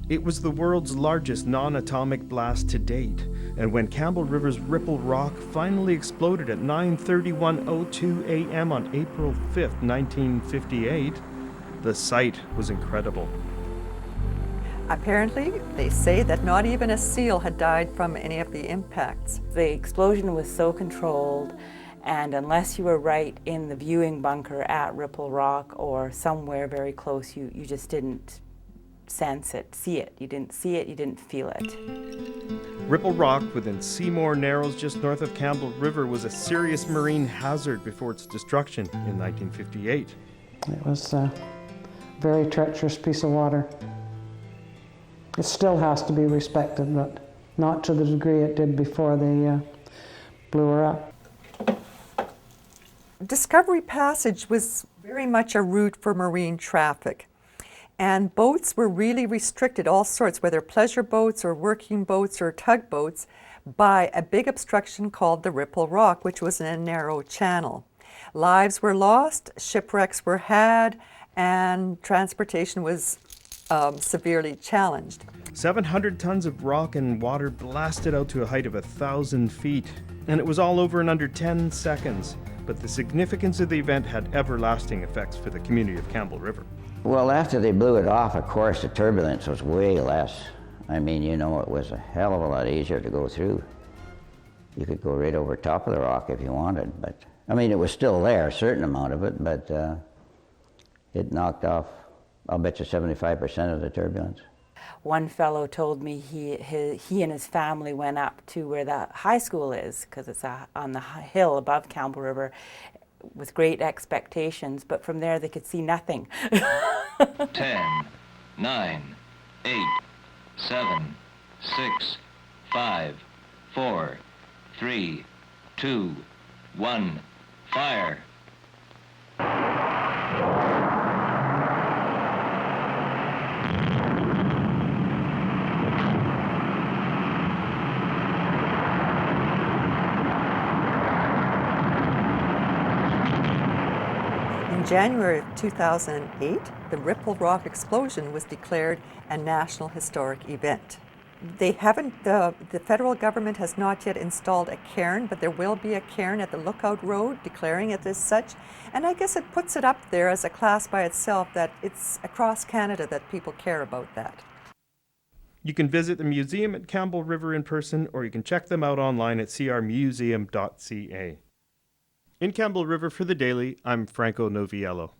It was the world's largest non-atomic blast to date, and when Campbell River's Ripple Rock finally exploded at 9:31:02 a.m. on April 5th, 1958, the sight was incredible. Apparently, they say that not even a seal had died from any of the impacts. The explosion was so controlled, and unless you were right in the viewing bunker at Ripple Rock or somewhere very close, you just didn't sense it, see it. You didn't see it, you didn't feel it. Ripple Rock, within Seymour Narrows just north of Campbell River, was a serious marine hazard before its destruction in 1958. It was a very treacherous piece of water. It still has to be respected, but not to the degree it did before they blew her up. Discovery Passage was very much a route for marine traffic. And boats were really restricted, all sorts, whether pleasure boats or working boats or tugboats, by a big obstruction called the Ripple Rock, which was in a narrow channel. Lives were lost, shipwrecks were had, and transportation was severely challenged. 700 tons of rock and water blasted out to a height of 1,000 feet, and it was all over in under 10 seconds. But the significance of the event had everlasting effects for the community of Campbell River. Well, after they blew it off, of course, the turbulence was way less. I mean, you know, it was a hell of a lot easier to go through. You could go right over top of the rock if you wanted, but, I mean, it was still there, a certain amount of it, but it knocked off, I'll bet you 75% of the turbulence. One fellow told me he and his family went up to where the high school is, because it's on the hill above Campbell River, with great expectations, but from there they could see nothing. 10, 9, 8, 7, 6, 5, 4, 3, 2, 1, fire. In January of 2008, the Ripple Rock explosion was declared a National Historic Event. They haven't, the federal government has not yet installed a cairn, but there will be a cairn at the Lookout Road declaring it as such. And I guess it puts it up there as a class by itself, that it's across Canada that people care about that. You can visit the museum at Campbell River in person, or you can check them out online at crmuseum.ca. In Campbell River for The Daily, I'm Franco Noviello.